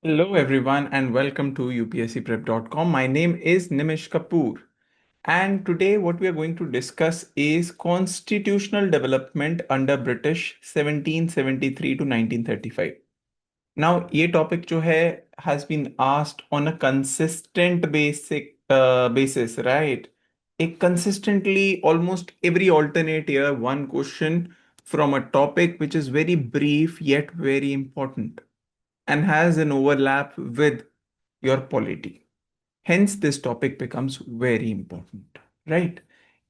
Hello, everyone, and welcome to UPSCprep.com. My name is Nimish Kapur, and today what we are going to discuss is constitutional development under British 1773 to 1935. Now, ये topic जो है has been asked on a consistent basis, right? एक consistently almost every alternate year, one question from a topic which is very brief yet very important and has an overlap with your polity. Hence, this topic becomes very important, right?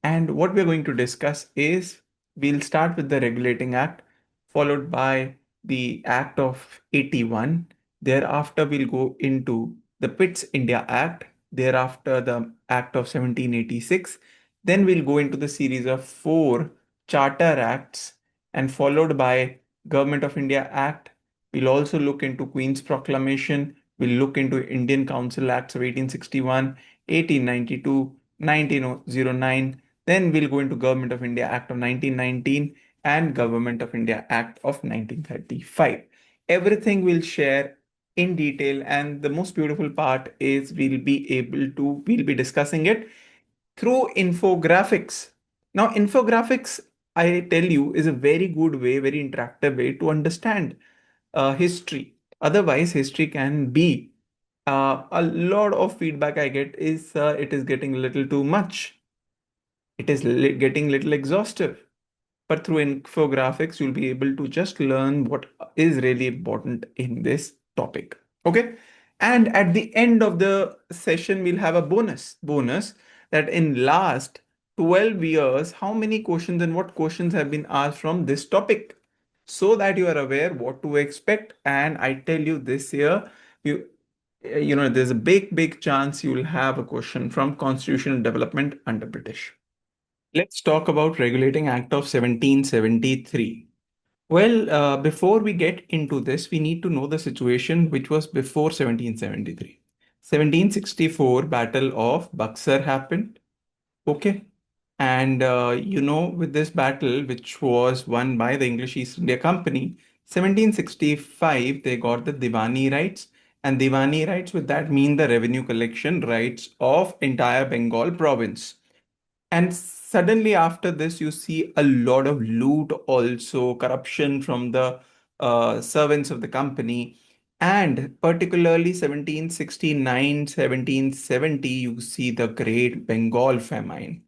And what we're going to discuss is we'll start with the Regulating Act, followed by the Act of 81. Thereafter, we'll go into the Pitt's India Act. Thereafter, the Act of 1786. Then we'll go into the series of four Charter Acts and followed by Government of India Act. We'll also look into Queen's Proclamation. We'll look into Indian Council Acts of 1861, 1892, 1909. Then we'll go into Government of India Act of 1919 and Government of India Act of 1935. Everything we'll share in detail, and the most beautiful part is we'll be discussing it through infographics. Now, infographics, I tell you, is a very good way, very interactive way to understand history. Otherwise, history can be a lot of feedback I get is it is getting a little too much. It is getting little exhaustive. But through infographics, you'll be able to just learn what is really important in this topic. Okay. And at the end of the session, we'll have a bonus that in last 12 years, how many questions and what questions have been asked from this topic so that you are aware what to expect. And I tell you this year, you there's a big chance you will have a question from constitutional development under British. Let's talk about Regulating Act of 1773. Well, before we get into this, we need to know the situation which was before 1773. 1764 Battle of Buxar happened. Okay. And with this battle, which was won by the English East India Company, 1765, they got the Diwani rights. And Diwani rights, with that, mean the revenue collection rights of entire Bengal province. And suddenly after this, you see a lot of loot, also corruption from the servants of the company. And particularly 1769, 1770, you see the Great Bengal Famine.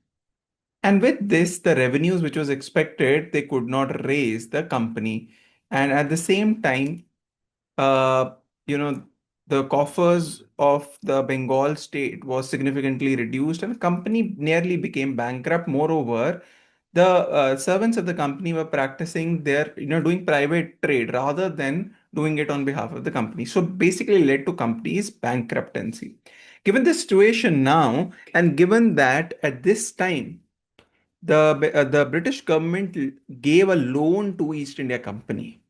And with this, the revenues which was expected, they could not raise the company. And at the same time, uh, you know, the coffers of the Bengal state was significantly reduced and the company nearly became bankrupt. Moreover, the servants of the company were practicing doing private trade rather than doing it on behalf of the company. So basically led to companies bankruptcy. Given the situation now, and given that at this time, the British government gave a loan to East India Company,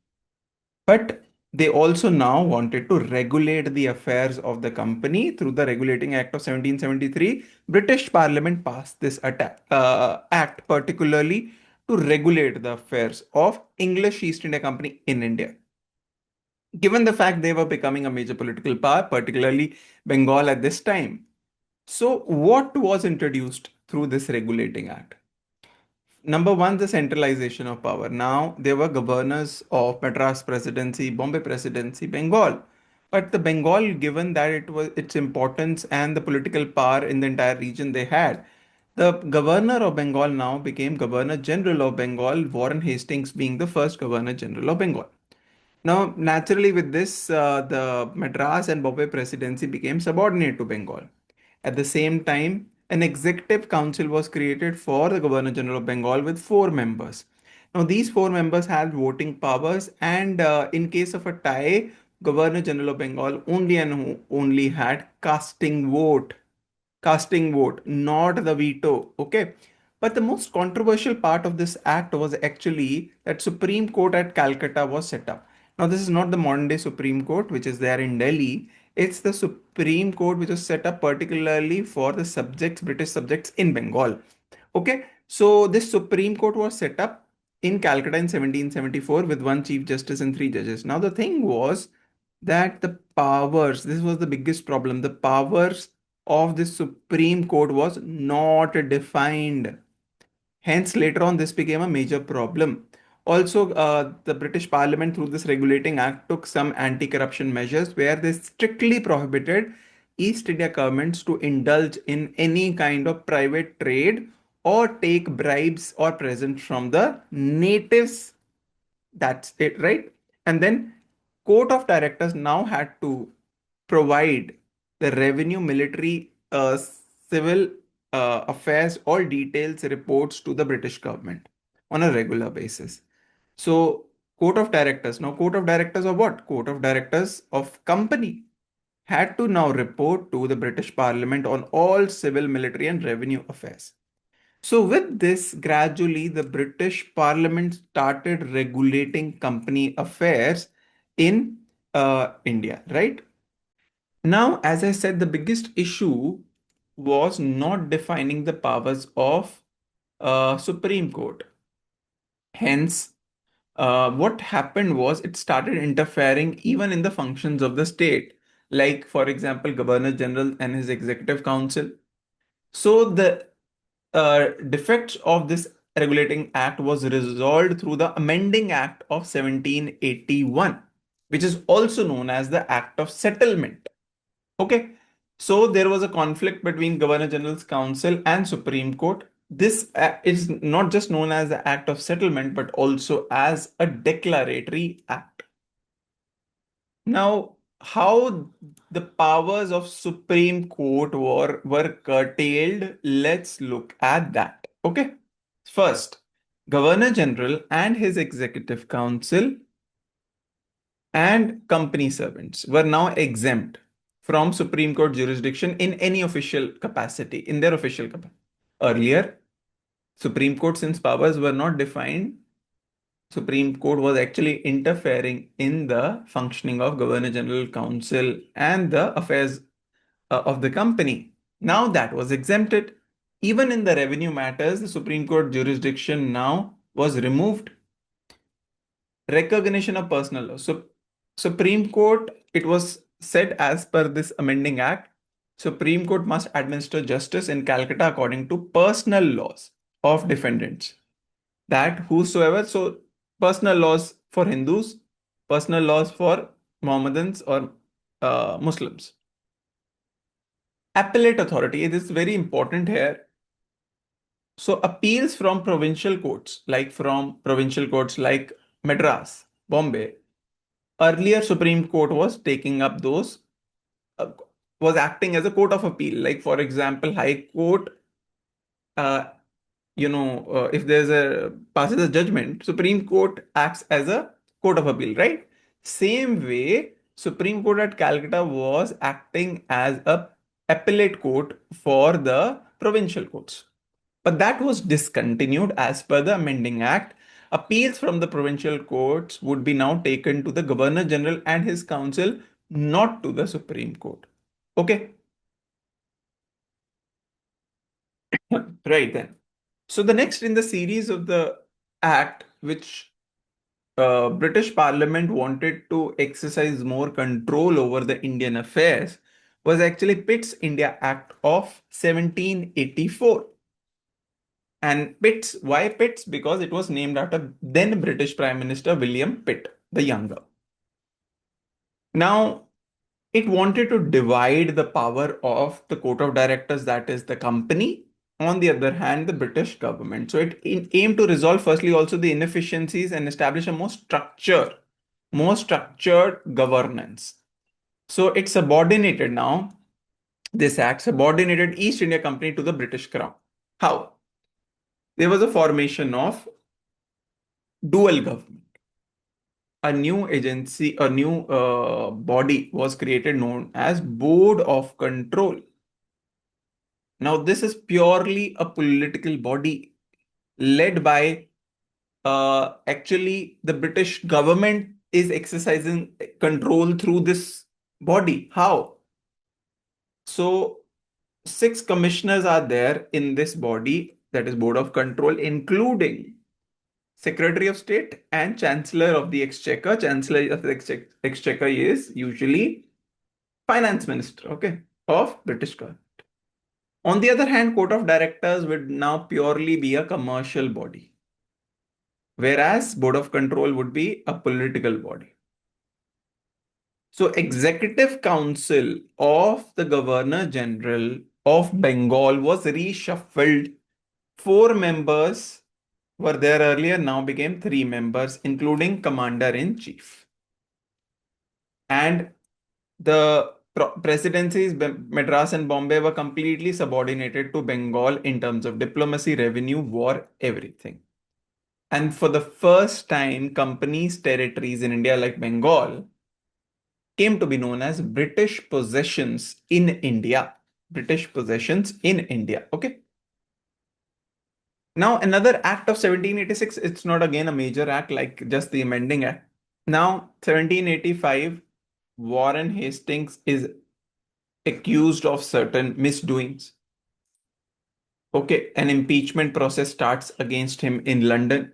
but they also now wanted to regulate the affairs of the company through the Regulating Act of 1773. British Parliament passed this act particularly to regulate the affairs of English East India Company in India. Given the fact they were becoming a major political power, particularly Bengal at this time. So, what was introduced through this Regulating Act? Number one, the centralization of power. Now, there were governors of Madras Presidency, Bombay Presidency, Bengal. But the Bengal, given that it was its importance and the political power in the entire region they had, the governor of Bengal now became Governor General of Bengal, Warren Hastings being the first Governor General of Bengal. Now, naturally, with this, the Madras and Bombay presidency became subordinate to Bengal. At the same time, an executive council was created for the Governor General of Bengal with four members. Now, these four members had voting powers, and in case of a tie, Governor General of Bengal only and only had casting vote, not the veto. Okay. But the most controversial part of this act was actually that Supreme Court at Calcutta was set up. Now, this is not the modern day Supreme Court, which is there in Delhi. It's the Supreme Court which was set up particularly for the subjects, British subjects in Bengal. Okay. So this Supreme Court was set up in Calcutta in 1774 with one Chief Justice and three judges. Now, the thing was, that the powers, this was the biggest problem, the powers of the Supreme Court was not defined. Hence, later on, this became a major problem. Also, the British Parliament, through this regulating act, took some anti corruption measures where they strictly prohibited East India governments to indulge in any kind of private trade or take bribes or presents from the natives. That's it, right? And then, Court of Directors now had to provide the revenue, military, civil affairs, all details reports to the British government on a regular basis. So, Court of Directors, now Court of Directors of what? Court of Directors of company had to now report to the British Parliament on all civil, military, and revenue affairs. So, with this, gradually the British Parliament started regulating company affairs in India, right? Now, as I said, the biggest issue was not defining the powers of Supreme Court. Hence, what happened was it started interfering even in the functions of the state, like, for example, Governor General and his Executive Council. So the defects of this regulating act was resolved through the amending act of 1781, which is also known as the Act of Settlement. Okay, so there was a conflict between Governor General's Council and Supreme Court. This is not just known as the Act of Settlement, but also as a declaratory act. Now, how the powers of Supreme Court were curtailed, let's look at that. Okay, first, Governor General and his Executive Council and company servants were now exempt from Supreme Court jurisdiction in any official capacity, in their official capacity. Earlier, Supreme Court, since powers were not defined, Supreme Court was actually interfering in the functioning of Governor General Council and the affairs of the company. Now that was exempted. Even in the revenue matters, the Supreme Court jurisdiction now was removed. Recognition of personal law. So, Supreme Court, it was said as per this amending act, Supreme Court must administer justice in Calcutta according to personal laws of defendants. That whosoever, so personal laws for Hindus, personal laws for Mohammedans or Muslims. Appellate authority, it is very important here. So appeals from provincial courts, like Madras, Bombay, earlier Supreme Court was taking up those, uh, was acting as a court of appeal. Like, for example, High Court, uh, if there's a passes a judgment, Supreme Court acts as a court of appeal, right? Same way, Supreme Court at Calcutta was acting as a appellate court for the provincial courts. But that was discontinued as per the amending act. Appeals from the provincial courts would be now taken to the Governor General and his council, not to the Supreme Court. Okay, right then. So the next in the series of the act, which British Parliament wanted to exercise more control over the Indian affairs, was actually Pitt's India Act of 1784. And Pitts, why Pitts? Because it was named after then British Prime Minister William Pitt, the younger. Now, it wanted to divide the power of the Court of Directors, that is the company, on the other hand, the British government. So it aimed to resolve firstly also the inefficiencies and establish a more structured governance. So it subordinated now, this act subordinated East India Company to the British Crown. How? There was a formation of dual government. A new agency, a new body was created known as Board of Control. Now, this is purely a political body led by actually the British government is exercising control through this body. How? So, 6 commissioners are there in this body, that is Board of Control, including Secretary of State and Chancellor of the Exchequer. Chancellor of the Exchequer is usually Finance Minister, okay, of British government. On the other hand, Court of Directors would now purely be a commercial body, whereas Board of Control would be a political body. So, Executive Council of the Governor General of Bengal was reshuffled. 4 members were there earlier, now became 3 members, including Commander-in-Chief. And the presidencies, Madras and Bombay, were completely subordinated to Bengal in terms of diplomacy, revenue, war, everything. And for the first time, companies' territories in India, like Bengal, came to be known as British possessions in India. British possessions in India. Okay. Now, another act of 1786, it's not again a major act like just the amending act. Now, 1785, Warren Hastings is accused of certain misdoings. Okay, an impeachment process starts against him in London.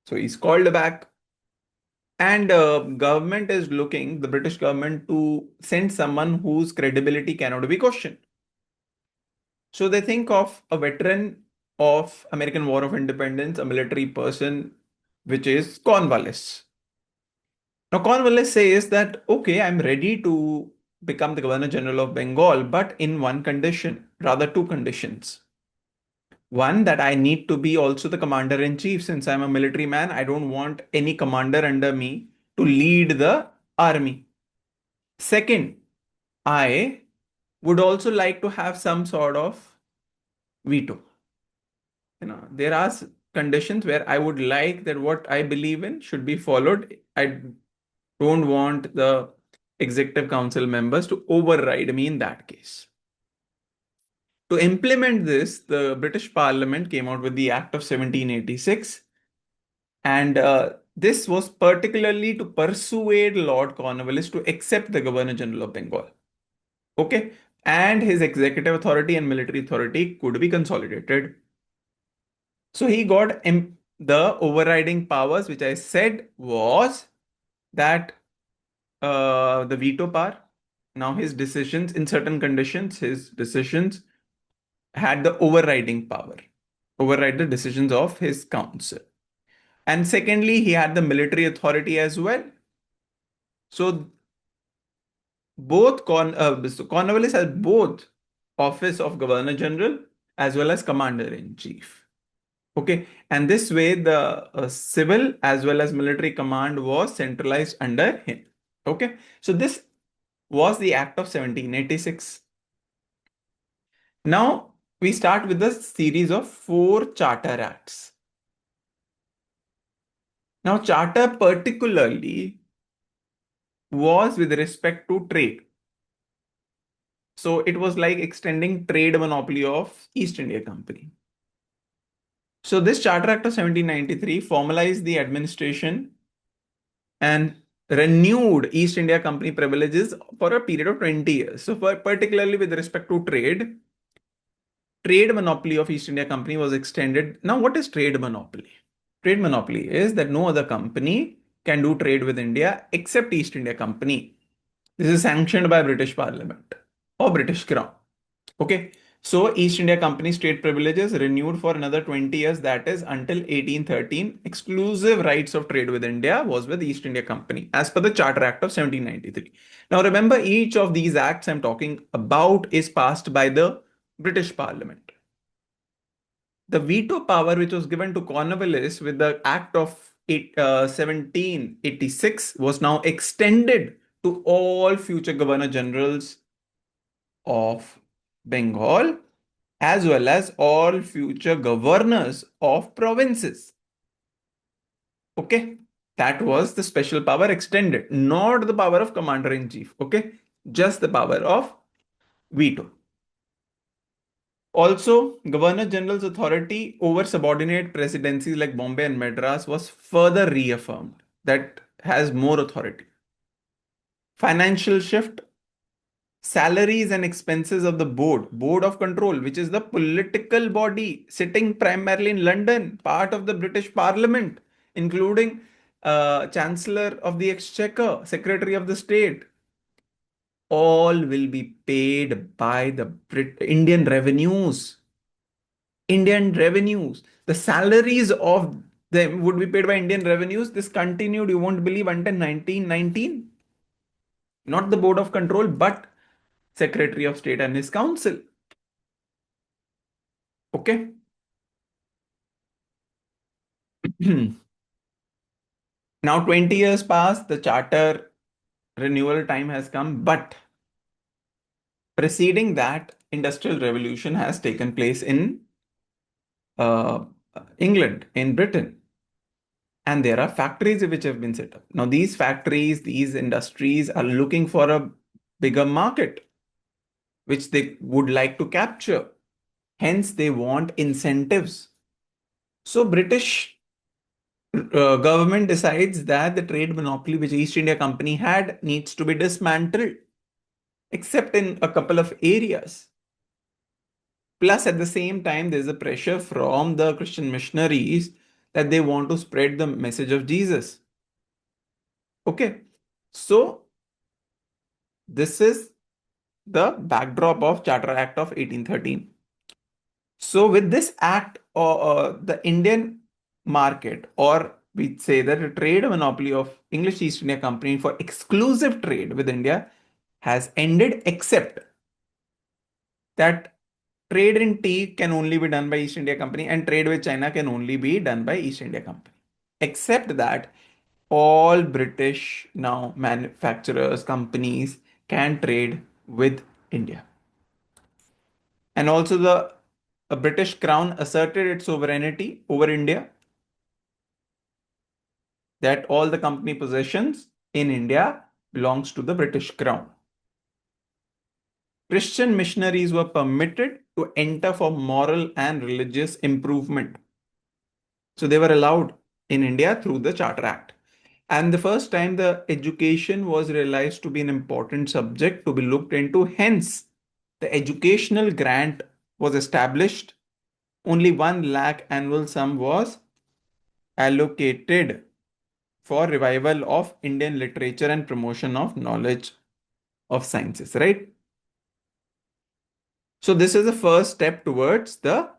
So he's called back. And government is looking, the British government, to send someone whose credibility cannot be questioned. So they think of a veteran of American War of Independence, a military person, which is Cornwallis. Now, Cornwallis says that, okay, I'm ready to become the Governor General of Bengal, but in one condition, rather two conditions. One, that I need to be also the Commander-in-Chief. Since I'm a military man, I don't want any commander under me to lead the army. Second, I would also like to have some sort of veto. There are conditions where I would like that what I believe in should be followed. I don't want the executive council members to override me in that case. To implement this, the British Parliament came out with the Act of 1786, and this was particularly to persuade Lord Cornwallis to accept the Governor General of Bengal. Okay, and his executive authority and military authority could be consolidated. So he got the overriding powers, which I said was that the veto power. Now his decisions, in certain conditions, his decisions had the overriding power, override the decisions of his council. And secondly, he had the military authority as well. So Cornwallis has both office of Governor General as well as Commander-in-Chief. Okay, and this way the civil as well as military command was centralized under him. Okay, so this was the Act of 1786. Now we start with the series of 4 Charter Acts. Now, Charter particularly was with respect to trade. So it was like extending trade monopoly of East India Company. So this Charter Act of 1793 formalized the administration and renewed East India Company privileges for a period of 20 years. So particularly with respect to trade monopoly of East India Company was extended. Now, what is trade monopoly? Trade monopoly is that no other company can do trade with India except East India Company. This is sanctioned by British Parliament or British Crown. Okay. So East India Company's trade privileges renewed for another 20 years, that is until 1813. Exclusive rights of trade with India was with East India Company as per the Charter Act of 1793. Now remember, each of these acts I'm talking about is passed by the British Parliament. The veto power which was given to Cornwallis with the Act of 1786 was now extended to all future Governor Generals of Bengal as well as all future governors of provinces. Okay, that was the special power extended, not the power of Commander-in-Chief. Okay, just the power of veto. Also, Governor General's authority over subordinate presidencies like Bombay and Madras was further reaffirmed, that has more authority. Financial shift, salaries and expenses of the board of control, which is the political body sitting primarily in London, part of the British Parliament, including Chancellor of the Exchequer, Secretary of the State, all will be paid by the Indian revenues. Indian revenues. The salaries of them would be paid by Indian revenues. This continued, you won't believe, until 1919. Not the Board of Control, but Secretary of State and his council. Okay. Now 20 years passed, the charter renewal time has come, but preceding that, industrial revolution has taken place in uh, England, in Britain. And there are factories which have been set up. Now, these factories, these industries are looking for a bigger market, which they would like to capture. Hence, they want incentives. So, British government decides that the trade monopoly which East India Company had needs to be dismantled, except in a couple of areas. Plus, at the same time, there's a pressure from the Christian missionaries that they want to spread the message of Jesus. Okay, so this is the backdrop of Charter Act of 1813. So, with this act, the Indian market, or we say that the trade monopoly of English East India Company for exclusive trade with India has ended, except that trade in tea can only be done by East India Company and trade with China can only be done by East India Company. Except that all British now manufacturers, companies can trade with India. And also the British Crown asserted its sovereignty over India, that all the company possessions in India belongs to the British Crown. Christian missionaries were permitted to enter for moral and religious improvement. So they were allowed in India through the Charter Act. And the first time the education was realized to be an important subject to be looked into. Hence, the educational grant was established. Only 1 lakh annual sum was allocated for revival of Indian literature and promotion of knowledge of sciences, right? So this is the first step towards the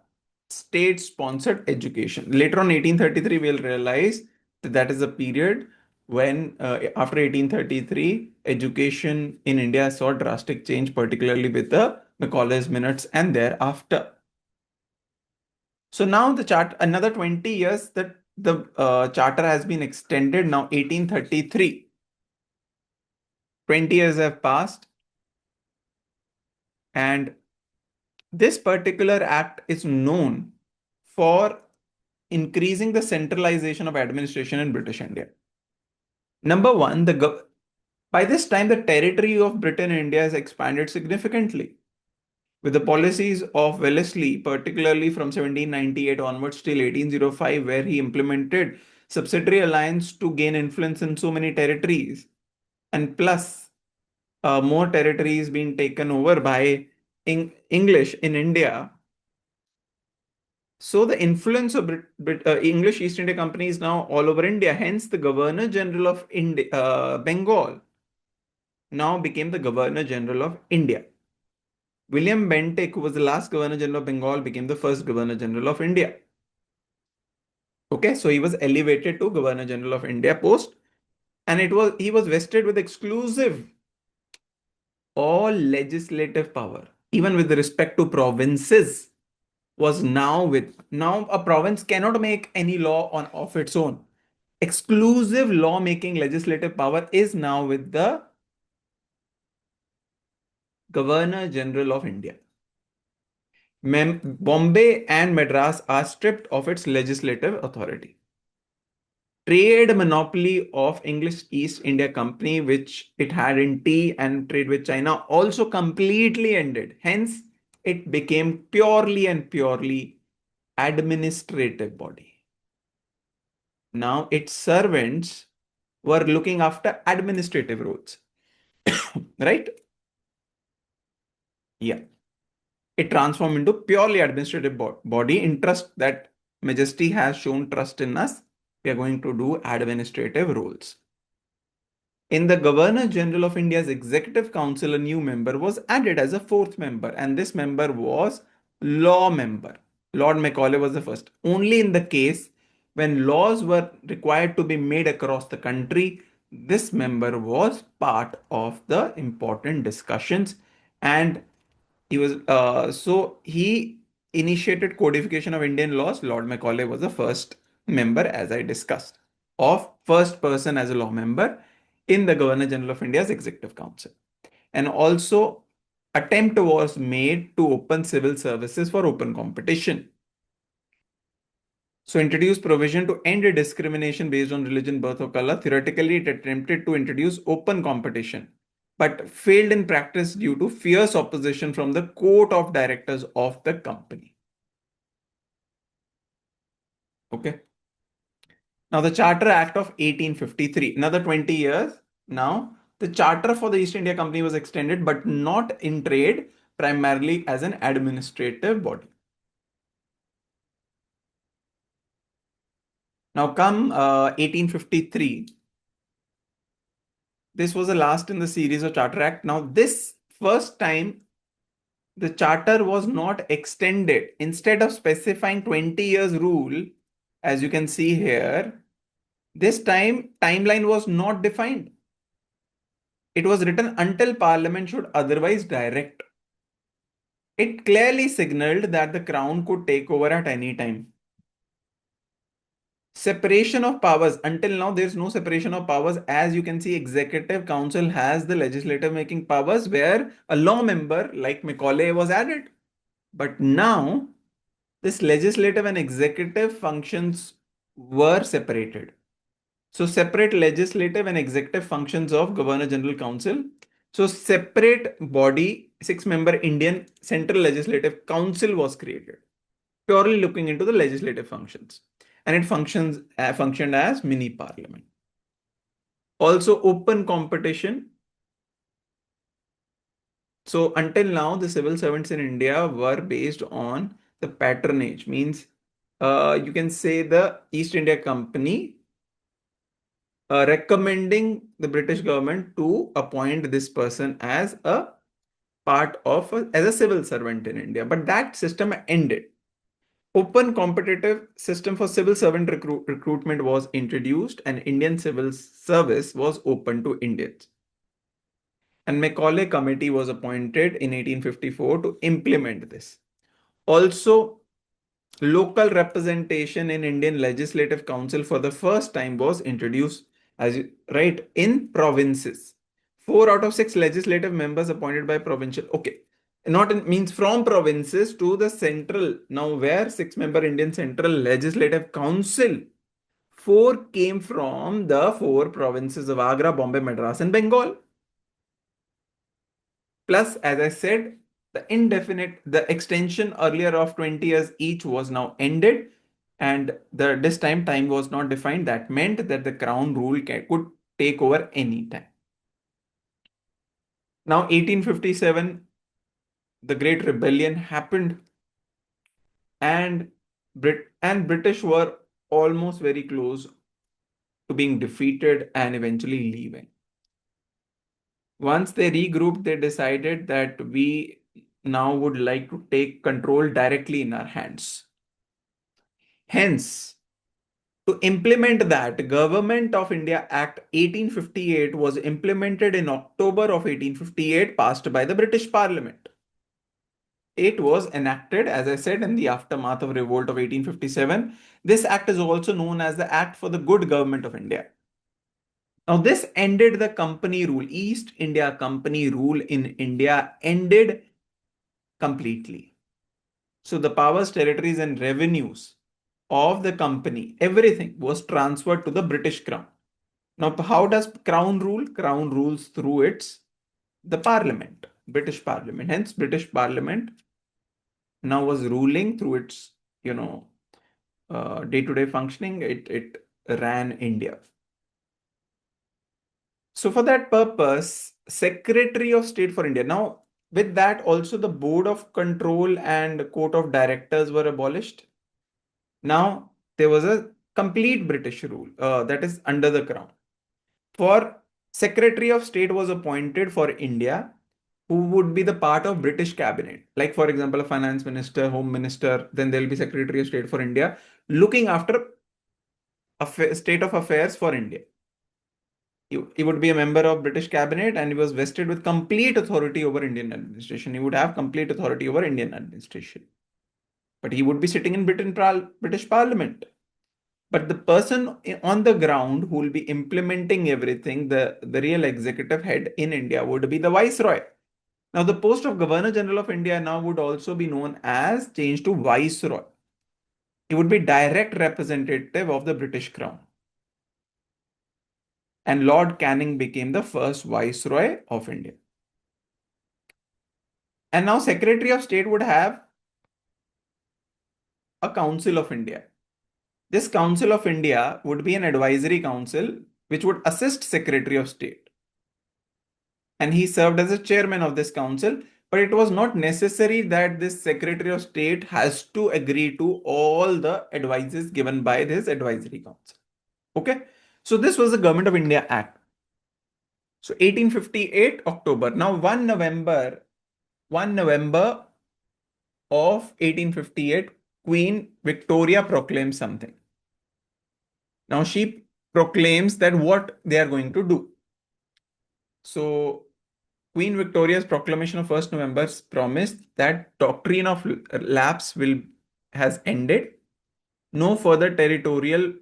state-sponsored education. Later on, 1833, we'll realize that that is a period when, after 1833, education in India saw drastic change, particularly with the Macaulay's Minutes and thereafter. So now the chart, another 20 years that the charter has been extended, now 1833. 20 years have passed, and this particular act is known for increasing the centralization of administration in British India. Number one, by this time, the territory of Britain and India has expanded significantly. With the policies of Wellesley, particularly from 1798 onwards till 1805, where he implemented subsidiary alliance to gain influence in so many territories, and plus more territories being taken over by English in India. So the influence of English East India Company is now all over India. Hence, the Governor General of Bengal now became the Governor General of India. William Bentinck, who was the last Governor General of Bengal, became the first Governor General of India. Okay, so he was elevated to Governor General of India post, and he was vested with exclusive all legislative power, even with respect to provinces. Was now a province cannot make any law on of its own. Exclusive law-making legislative power is now with the Governor General of India. Bombay and Madras are stripped of its legislative authority. Trade monopoly of English East India Company, which it had in tea and trade with China, also completely ended. Hence, it became purely and purely administrative body. Now, its servants were looking after administrative roles, right? Yeah. It transformed into purely administrative body in trust that Majesty has shown trust in us. We are going to do administrative roles. In the Governor General of India's Executive Council, a new member was added as a fourth member, and this member was law member. Lord Macaulay was the first. Only in the case when laws were required to be made across the country, this member was part of the important discussions, and he initiated codification of Indian laws. Lord Macaulay was the first member, as I discussed, of first person as a law member in the Governor General of India's Executive Council. And also, attempt was made to open civil services for open competition. So, introduce provision to end discrimination based on religion, birth, or color. Theoretically, it attempted to introduce open competition, but failed in practice due to fierce opposition from the court of directors of the company. Okay. Now, the Charter Act of 1853, another 20 years. Now, the charter for the East India Company was extended, but not in trade, primarily as an administrative body. Now, come 1853. This was the last in the series of Charter Act. Now, this first time the charter was not extended. Instead of specifying 20 years rule, as you can see here, this time timeline was not defined. It was written until Parliament should otherwise direct. It clearly signaled that the Crown could take over at any time. Separation of powers. Until now, there's no separation of powers. As you can see, Executive Council has the legislative making powers where a law member like Macaulay was added. But now, this legislative and executive functions were separated. So separate legislative and executive functions of Governor General Council. So separate body, 6-member Indian Central Legislative Council was created, purely looking into the legislative functions. And it functioned as mini parliament. Also open competition. So until now, the civil servants in India were based on the patronage, means you can say the East India Company recommending the British government to appoint this person as a as a civil servant in India. But that system ended. Open competitive system for civil servant recruitment was introduced, and Indian civil service was open to Indians. And Macaulay Committee was appointed in 1854 to implement this. Also, local representation in Indian Legislative Council for the first time was introduced, right, in provinces. 4 out of 6 legislative members appointed by provincial. Okay, not in, means from provinces to the central. Now, where 6-member Indian Central Legislative Council, 4 came from the 4 provinces of Agra, Bombay, Madras, and Bengal. Plus, as I said, the extension earlier of 20 years each was now ended, and this time was not defined. That meant that the crown rule could take over any time. Now, 1857, the Great Rebellion happened, and British were almost very close to being defeated and eventually leaving. Once they regrouped, they decided that we now would like to take control directly in our hands. Hence, to implement that, Government of India Act 1858 was implemented in October of 1858, passed by the British Parliament. It was enacted, as I said, in the aftermath of revolt of 1857. This act is also known as the Act for the Good Government of India. Now, this ended the company rule. East India Company rule in India ended completely. So the powers, territories, and revenues of the company, everything was transferred to the British Crown. Now, how does Crown rule? Crown rules through the Parliament, British Parliament. Hence, British Parliament now was ruling through its, day-to-day functioning. It ran India. So for that purpose, Secretary of State for India. Now, with that, also the Board of Control and Court of Directors were abolished. Now, there was a complete British rule, that is under the crown. For Secretary of State was appointed for India, who would be the part of British cabinet. Like, for example, a finance minister, home minister, then there'll be Secretary of State for India, looking after state of affairs for India. He would be a member of British cabinet and he was vested with complete authority over Indian administration. He would have complete authority over Indian administration. But he would be sitting in British Parliament. But the person on the ground who will be implementing everything, the real executive head in India would be the Viceroy. Now, the post of Governor General of India now would also be known as changed to Viceroy. He would be direct representative of the British Crown. And Lord Canning became the first Viceroy of India. And now Secretary of State would have a Council of India. This Council of India would be an advisory council which would assist Secretary of State. And he served as a chairman of this council, but it was not necessary that this Secretary of State has to agree to all the advices given by this advisory council. Okay, so this was the Government of India Act. So 1858 October. Now 1 November of 1858, Queen Victoria proclaims something. Now she proclaims that what they are going to do. So Queen Victoria's proclamation of 1st November promised that doctrine of lapse has ended. No further territories.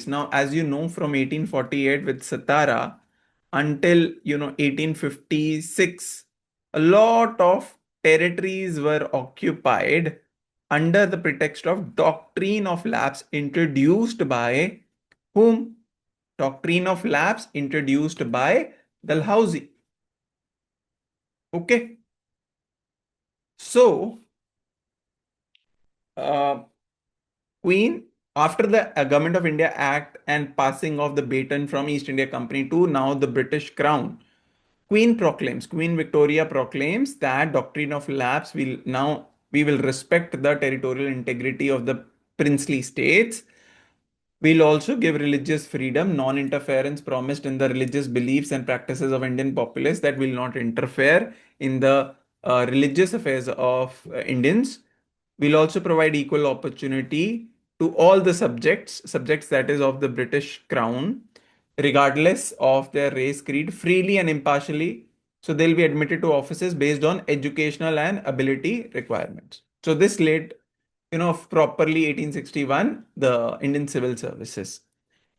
Now, as you know, from 1848 with Satara until 1856, a lot of territories were occupied under the pretext of doctrine of lapse introduced by whom? Doctrine of lapse introduced by Dalhousie. Okay. So, Queen, after the Government of India Act and passing of the baton from East India Company to now the British Crown, Queen Victoria proclaims that doctrine of lapse we will respect the territorial integrity of the princely states. We'll also give religious freedom, non-interference promised in the religious beliefs and practices of Indian populace that will not interfere in the religious affairs of Indians. We'll also provide equal opportunity to all the subjects that is of the British Crown, regardless of their race, creed, freely and impartially. So they'll be admitted to offices based on educational and ability requirements. So this laid properly 1861, the Indian Civil Services.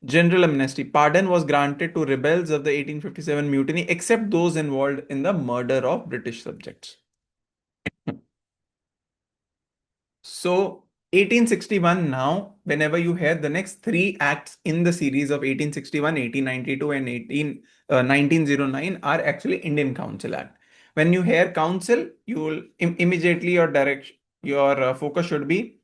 General amnesty. Pardon was granted to rebels of the 1857 mutiny, except those involved in the murder of British subjects. So, 1861 now, whenever you hear the next three acts in the series of 1861, 1892, and 1909 are actually Indian Council Act. When you hear council, you will immediately your focus should be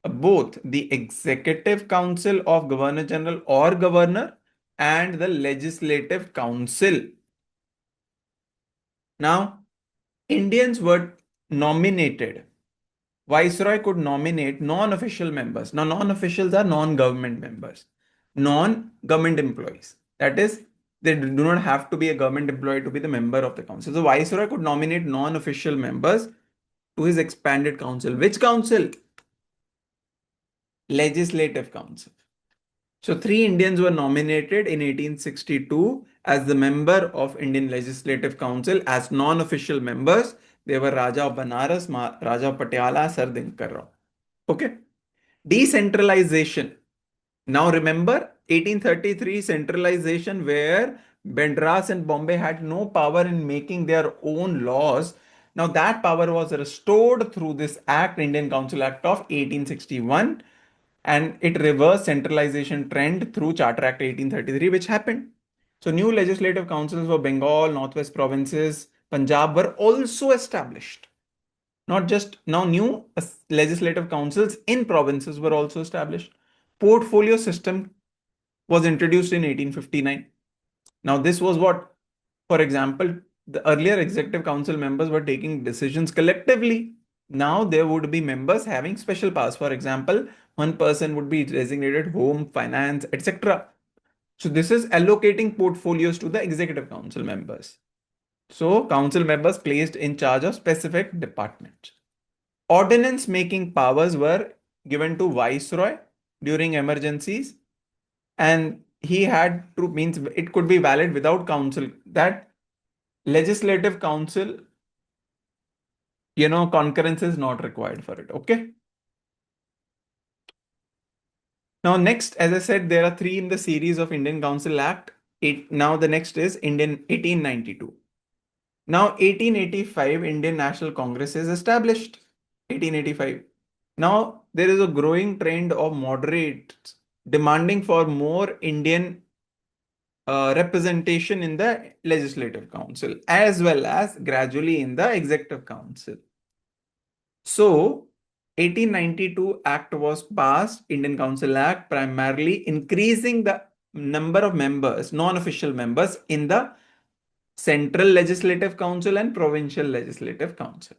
both the Executive Council of Governor General or Governor and the Legislative Council. Now, Indians were nominated. Viceroy could nominate non-official members. Now, non-officials are non-government members, non-government employees. That is, they do not have to be a government employee to be the member of the council. So, Viceroy could nominate non-official members to his expanded council. Which council? Legislative Council. So, three Indians were nominated in 1862 as the member of Indian Legislative Council as non-official members. They were Raja of Banaras, Raja of Patiala, Sir Dinkar Rao. Okay. Decentralization. Now remember 1833 centralization where Madras and Bombay had no power in making their own laws. Now that power was restored through this Act, Indian Council Act of 1861, and it reversed centralization trend through Charter Act 1833, which happened. So new legislative councils for Bengal, Northwest provinces, Punjab were also established. Not just now, new legislative councils in provinces were also established. Portfolio system was introduced in 1859. Now, this was what, for example, the earlier executive council members were taking decisions collectively. Now, there would be members having special powers. For example, One person would be designated home, finance, etc. So this is allocating portfolios to the executive council members. So council members placed in charge of specific departments. Ordinance making powers were given to viceroy during emergencies, and he had to, means it could be valid without council, that legislative council, concurrence is not required for it. Okay. Now, next, as I said, there are three in the series of Indian Council Act. Now the next is Indian 1892. Now, 1885, Indian National Congress is established. 1885. Now, there is a growing trend of moderates demanding for more Indian representation in the Legislative Council as well as gradually in the Executive Council. So, 1892 Act was passed, Indian Council Act, primarily increasing the number of members, non-official members in the Central Legislative Council and Provincial Legislative Council.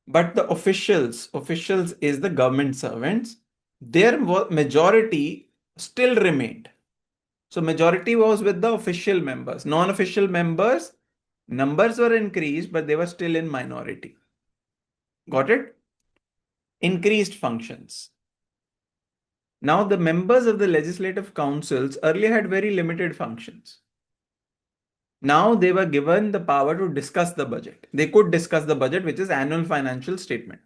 But the officials is the government servants, their majority still remained. So majority was with the official members. Non-official members, numbers were increased, but they were still in minority. Got it? Increased functions. Now the members of the legislative councils earlier had very limited functions. Now they were given the power to discuss the budget. They could discuss the budget, which is annual financial statement.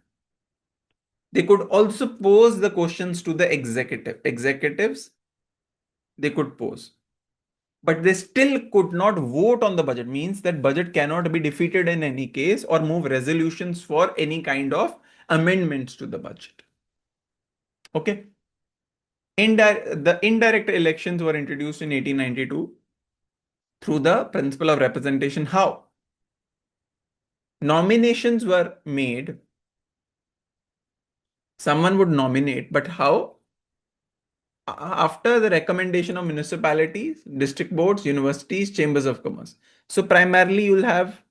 They could also pose the questions to the executives. They could pose. But they still could not vote on the budget, means that budget cannot be defeated in any case or move resolutions for any kind of amendments to the budget. Okay. The indirect elections were introduced in 1892 through the principle of representation. How? Nominations were made. Someone would nominate, but how? After the recommendation of municipalities, district boards, universities, chambers of commerce. So primarily you'll have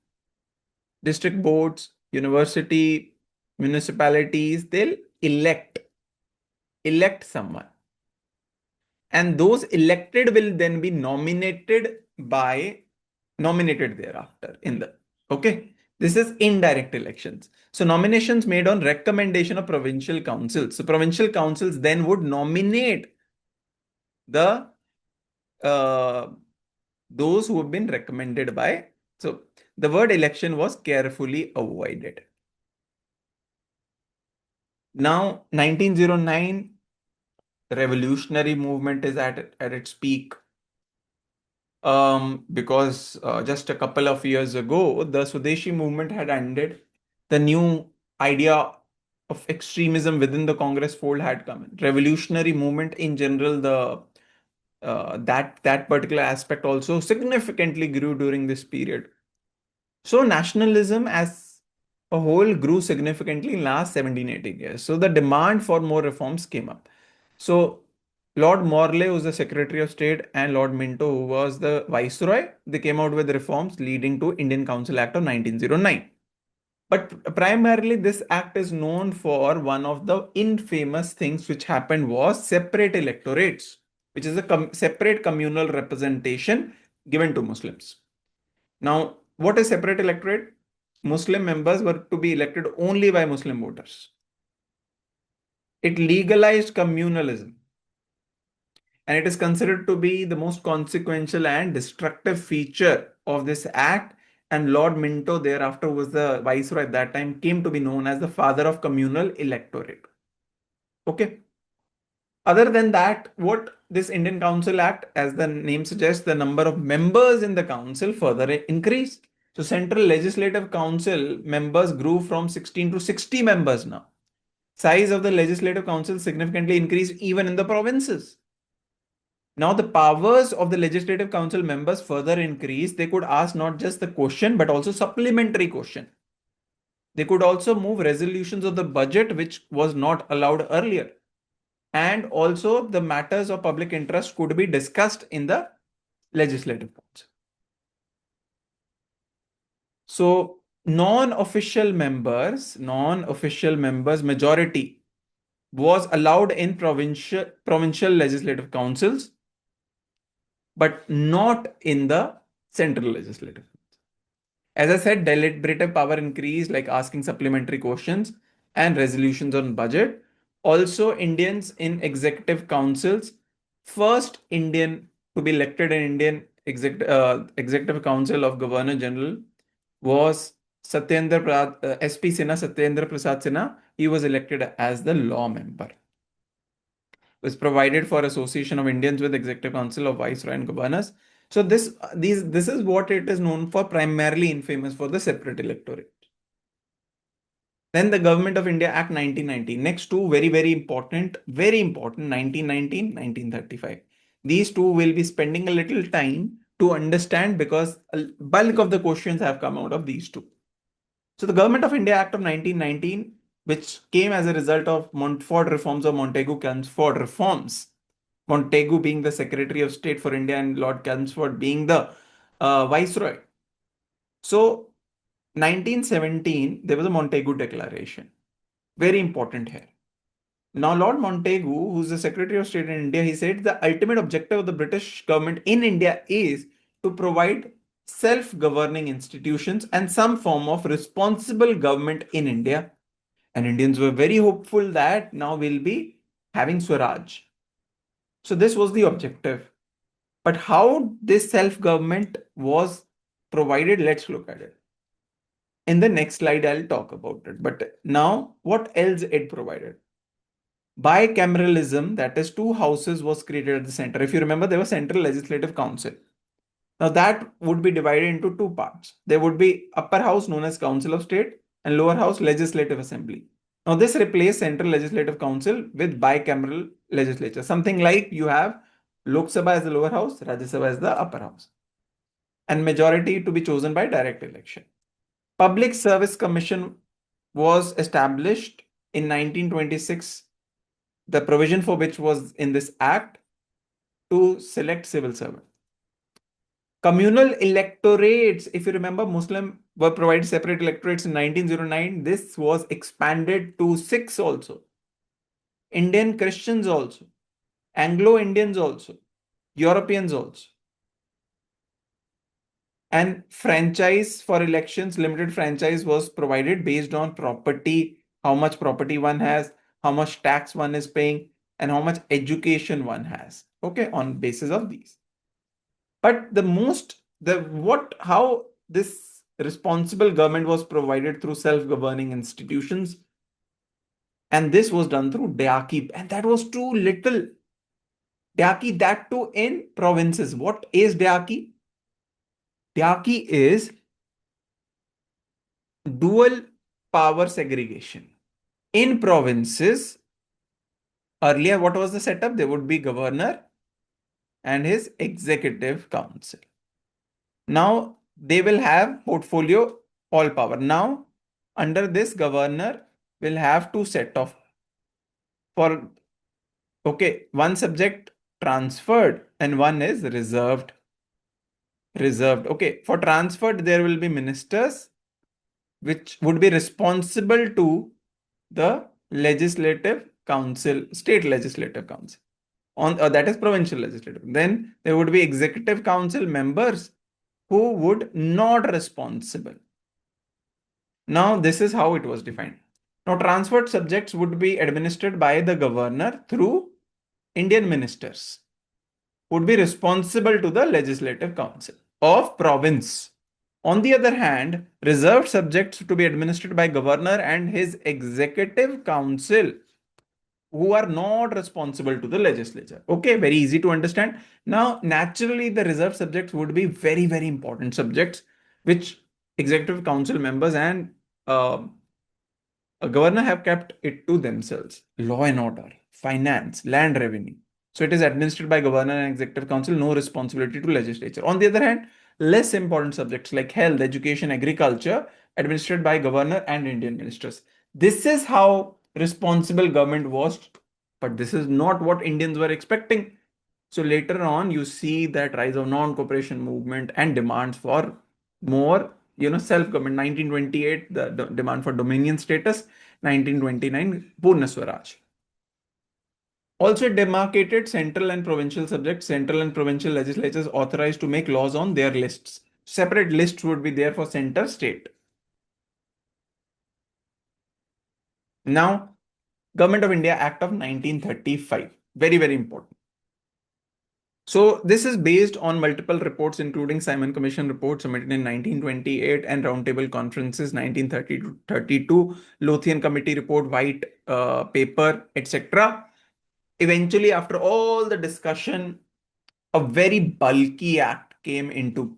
district boards, university, municipalities, they'll elect someone. And those elected will then be nominated thereafter in the, okay. This is indirect elections. So nominations made on recommendation of provincial councils. So provincial councils then would nominate the those who have been recommended by. So the word election was carefully avoided. Now 1909, revolutionary movement is at its peak. Because just a couple of years ago, the Swadeshi movement had ended. The new idea of extremism within the Congress fold had come in. Revolutionary movement in general, that particular aspect also significantly grew during this period. So nationalism as a whole grew significantly in last 17-18 years. So the demand for more reforms came up. So Lord Morley, who was the Secretary of State, and Lord Minto, who was the Viceroy, they came out with reforms leading to Indian Council Act of 1909. But primarily this act is known for one of the infamous things which happened was separate electorates, which is a separate communal representation given to Muslims. Now, what is separate electorate? Muslim members were to be elected only by Muslim voters. It legalized communalism. And it is considered to be the most consequential and destructive feature of this act. And Lord Minto, thereafter was the viceroy at that time, came to be known as the father of communal electorate. Okay. Other than that, what this Indian Council Act, as the name suggests, the number of members in the council further increased. So Central Legislative Council members grew from 16 to 60 members now. Size of the Legislative Council significantly increased even in the provinces. Now the powers of the Legislative Council members further increased. They could ask not just the question, but also supplementary question. They could also move resolutions of the budget, which was not allowed earlier. And also the matters of public interest could be discussed in the Legislative Council. So non-official members, majority was allowed in provincial legislative councils, but not in the central legislative. As I said, deliberative power increased, like asking supplementary questions and resolutions on budget. Also, Indians in executive councils, first Indian to be elected in Indian executive council of Governor General was SP Sinha, Satyendra Prasad Sinha. He was elected as the law member. Was provided for Association of Indians with Executive Council of Viceroy and Governors. So this is what it is known for, primarily infamous for the separate electorate. Then the Government of India Act 1990. Next two very important 1919, 1935. These two will be spending a little time to understand because a bulk of the questions have come out of these two. So the Government of India Act of 1919, which came as a result of Montfort reforms or Montagu-Chelmsford reforms. Montagu being the Secretary of State for India and Lord Chelmsford being the Viceroy. So 1917, there was a Montagu Declaration. Very important here. Now, Lord Montagu, who's the Secretary of State in India, he said the ultimate objective of the British government in India is to provide self-governing institutions and some form of responsible government in India. And Indians were very hopeful that now we'll be having Swaraj. So this was the objective. But how this self-government was provided, let's look at it. In the next slide, I'll talk about it. But now, what else it provided? Bicameralism, that is, two houses was created at the center. If you remember, there was Central Legislative Council. Now that would be divided into two parts. There would be upper house known as Council of State and lower house Legislative Assembly. Now this replaced Central Legislative Council with bicameral legislature. Something like you have Lok Sabha as the lower house, Rajya Sabha as the upper house. And majority to be chosen by direct election. Public Service Commission was established in 1926. The provision for which was in this act to select civil servants. Communal electorates, if you remember, Muslim were provided separate electorates in 1909. This was expanded to Sikhs also, Indian Christians also, Anglo-Indians also, Europeans also. And franchise for elections, limited franchise was provided based on property, how much property one has, how much tax one is paying, and how much education one has. Okay, on basis of these. But how this responsible government was provided through self-governing institutions, and this was done through Deaki, and that was too little. Deaki, that too in provinces. What is Deaki? Deaki is dual power segregation. In provinces, earlier, what was the setup? There would be governor and his executive council. Now, they will have portfolio all power. Now, under this, governor will have to set off for, okay, one subject transferred and one is reserved. Okay, for transferred, there will be ministers which would be responsible to the legislative council, state legislative council. That is provincial legislative. Then there would be executive council members who would not responsible. Now this is how it was defined. Now transferred subjects would be administered by the governor through Indian ministers, would be responsible to the legislative council of province. On the other hand, reserved subjects to be administered by governor and his executive council who are not responsible to the legislature. Okay, very easy to understand. Now, naturally, the reserved subjects would be very important subjects, which executive council members and a governor have kept it to themselves. Law and order, finance, land revenue. So it is administered by governor and executive council, no responsibility to legislature. On the other hand, less important subjects like health, education, agriculture, administered by governor and Indian ministers. This is how responsible government was, but this is not what Indians were expecting. So later on, you see that rise of non-cooperation movement and demands for more, self-government. 1928, the demand for dominion status. 1929, Purna Swaraj. Also, it demarcated central and provincial subjects. Central and provincial legislatures authorized to make laws on their lists. Separate lists would be there for center state. Now, Government of India Act of 1935. Very, very important. So this is based on multiple reports, including Simon Commission report submitted in 1928 and Roundtable Conferences 1930 to 32, Lothian Committee report, White paper, etc. Eventually, after all the discussion, a very bulky act came into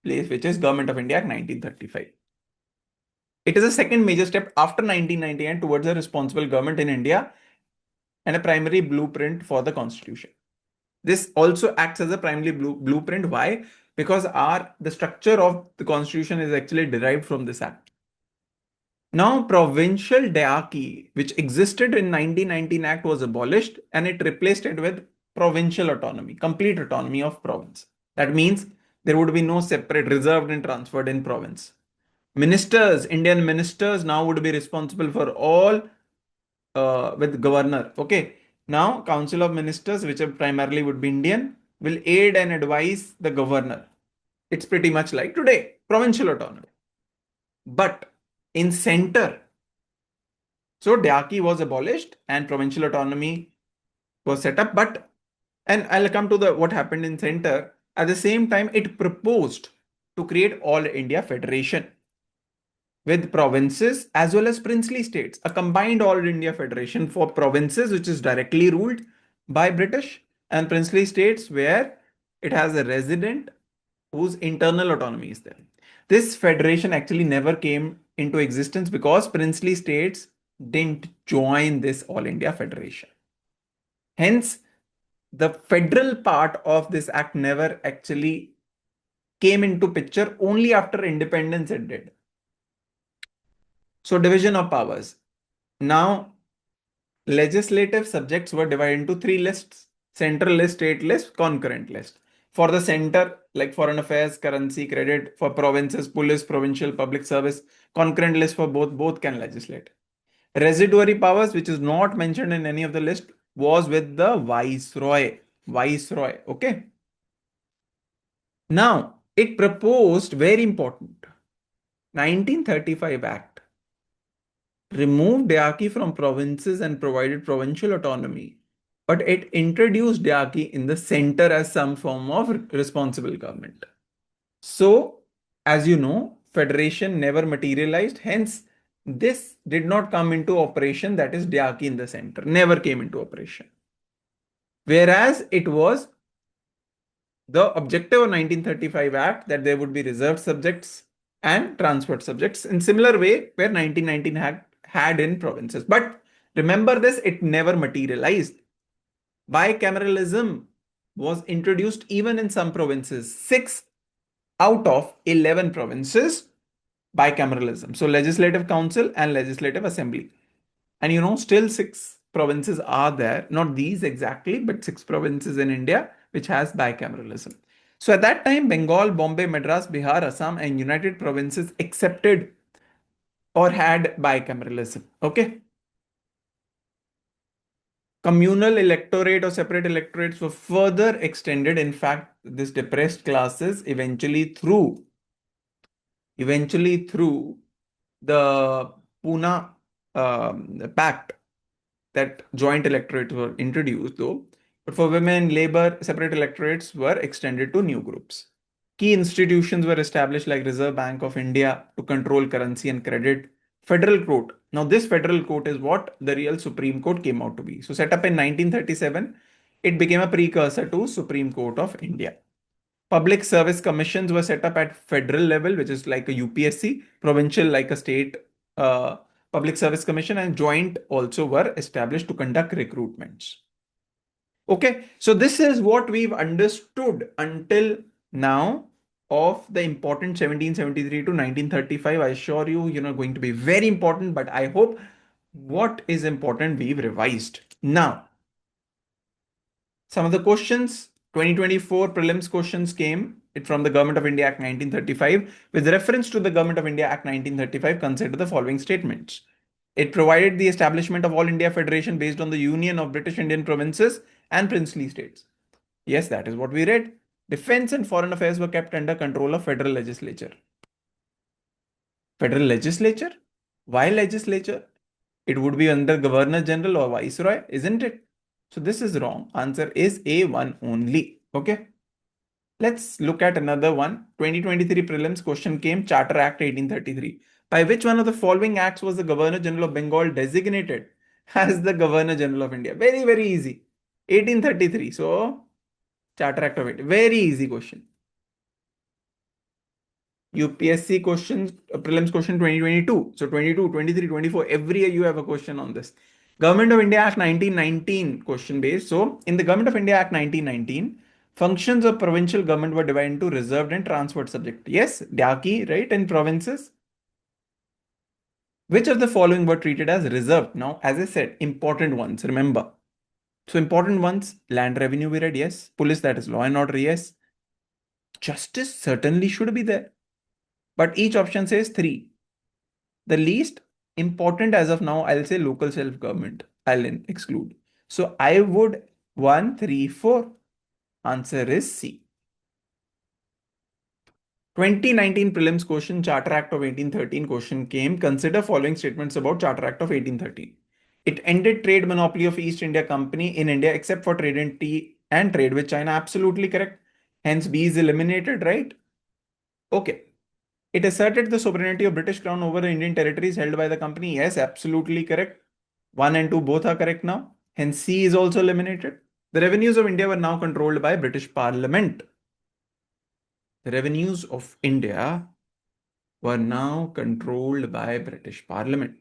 place, which is Government of India Act 1935. It is a second major step after 1999 towards a responsible government in India and a primary blueprint for the constitution. This also acts as a primary blueprint. Why? Because the structure of the constitution is actually derived from this act. Now, provincial diarchy, which existed in 1919 Act, was abolished and it replaced it with provincial autonomy, complete autonomy of province. That means there would be no separate reserved and transferred in province. Ministers, Indian ministers now would be responsible for all with governor. Okay. Now, Council of Ministers, which primarily would be Indian, will aid and advise the governor. It's pretty much like today, provincial autonomy. But in center, so diarchy was abolished and provincial autonomy was set up. And I'll come to what happened in center. At the same time, it proposed to create All India Federation with provinces as well as princely states, a combined All India Federation for provinces, which is directly ruled by British, and princely states where it has a resident whose internal autonomy is there. This federation actually never came into existence because princely states didn't join this All India Federation. Hence, the federal part of this act never actually came into picture. Only after independence it did. So, division of powers. Now, legislative subjects were divided into three lists: central list, state list, concurrent list. For the center, like foreign affairs, currency, credit; for provinces, police, provincial, public service; concurrent list for both can legislate. Residuary powers, which is not mentioned in any of the list, was with the viceroy. Viceroy, okay? Now, it proposed, very important, 1935 Act removed diarchy from provinces and provided provincial autonomy, but it introduced diarchy in the center as some form of responsible government. So, as you know, federation never materialized. Hence, this did not come into operation, that is diarchy in the center, never came into operation. Whereas it was the objective of 1935 Act that there would be reserved subjects and transferred subjects in similar way where 1919 had in provinces. But remember this, it never materialized. Bicameralism was introduced even in some provinces. 6 out of 11 provinces, bicameralism. So legislative council and legislative assembly. And still 6 provinces are there, not these exactly, but 6 provinces in India which has bicameralism. So at that time, Bengal, Bombay, Madras, Bihar, Assam, and United Provinces accepted or had bicameralism. Okay. Communal electorate or separate electorates were further extended. In fact, this depressed classes eventually through the Pune Pact, that joint electorates were introduced though. But for women, labor, separate electorates were extended to new groups. Key institutions were established like Reserve Bank of India to control currency and credit. Federal Court. Now, this Federal Court is what the real Supreme Court came out to be. So, set up in 1937, it became a precursor to Supreme Court of India. Public service commissions were set up at federal level, which is like a UPSC, provincial like a state public service commission, and joint also were established to conduct recruitments. Okay, so this is what we've understood until now of the important 1773 to 1935. I assure you, going to be very important, but I hope what is important we've revised. Now, some of the questions, 2024 prelims questions came from the Government of India Act 1935. With reference to the Government of India Act 1935, consider the following statements. It provided the establishment of All India Federation based on the union of British Indian provinces and princely states. Yes, that is what we read. Defense and foreign affairs were kept under control of federal legislature. Federal legislature? Why legislature? It would be under Governor General or Viceroy, isn't it? So this is wrong. Answer is A1 only. Okay. Let's look at another one. 2023 prelims question came, Charter Act 1833. By which one of the following acts was the Governor General of Bengal designated as the Governor General of India? Very, very easy. 1833. So, Charter Act of 18. Very easy question. UPSC questions, prelims question 2022. So 22, 23, 24, every year you have a question on this. Government of India Act 1919 question based. So in the Government of India Act 1919, functions of provincial government were divided into reserved and transferred subject. Yes, Daki, right, in provinces. Which of the following were treated as reserved? Now, as I said, important ones, remember. So important ones, land revenue we read, yes. Police, that is law and order, yes. Justice certainly should be there. But each option says 3. The least important as of now, I'll say local self-government. I'll exclude. So I would 1, 3, 4. Answer is C. 2019 prelims question, Charter Act of 1813 question came. Consider following statements about Charter Act of 1813. It ended trade monopoly of East India Company in India except for trade in tea and trade with China. Absolutely correct. Hence B is eliminated, right? Okay. It asserted the sovereignty of British Crown over the Indian territories held by the company. Yes, absolutely correct. 1 and 2 both are correct now. Hence C is also eliminated. The revenues of India were now controlled by British Parliament. The revenues of India were now controlled by British Parliament.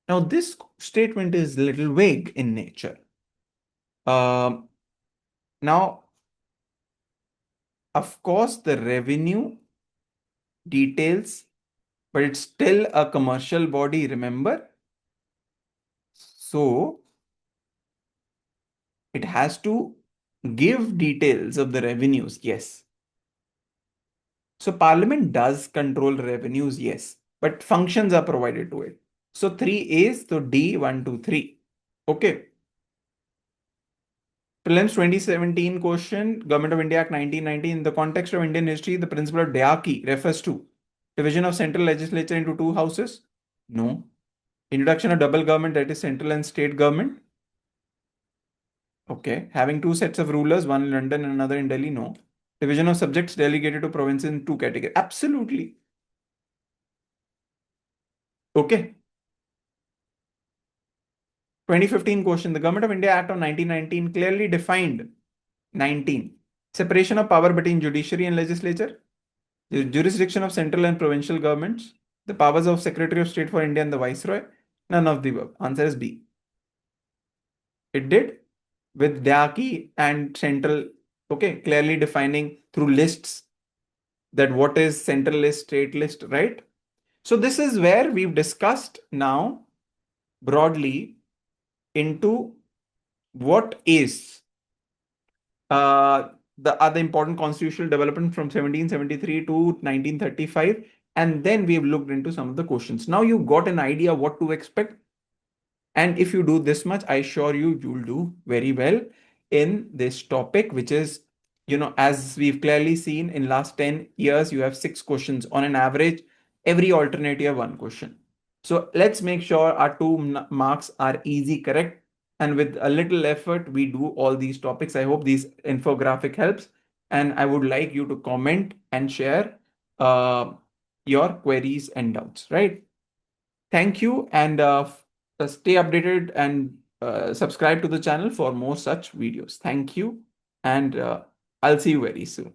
Now this statement is a little vague in nature. Now, of course, the revenue details, but it's still a commercial body, remember? So it has to give details of the revenues, yes. So Parliament does control revenues, yes, but functions are provided to it. So 3 is, so D, 1, 2, 3. Okay. Prelims 2017 question, Government of India Act 1990. In the context of Indian history, the principle of diarchy refers to division of central legislature into 2 houses? No. Introduction of double government, that is central and state government? Okay. Having 2 sets of rulers, one in London and another in Delhi? No. Division of subjects delegated to provinces in 2 categories? Absolutely. Okay. 2015 question. The Government of India Act of 1919 clearly defined 19. Separation of power between judiciary and legislature. The jurisdiction of central and provincial governments. The powers of Secretary of State for India and the Viceroy. None of the above. Answer is B. It did with Daki and central, okay, clearly defining through lists that what is central list, state list, right? So this is where we've discussed now broadly into what is the other important constitutional development from 1773 to 1935, and then we've looked into some of the questions. Now you got an idea what to expect. And if you do this much, I assure you, you'll do very well in this topic, which is, as we've clearly seen in last 10 years, you have 6 questions on an average, every alternate year, 1 question. So let's make sure our 2 marks are easy, correct? And with a little effort, we do all these topics. I hope this infographic helps. And I would like you to comment and share your queries and doubts, right? Thank you, and stay updated and subscribe to the channel for more such videos. Thank you, and I'll see you very soon.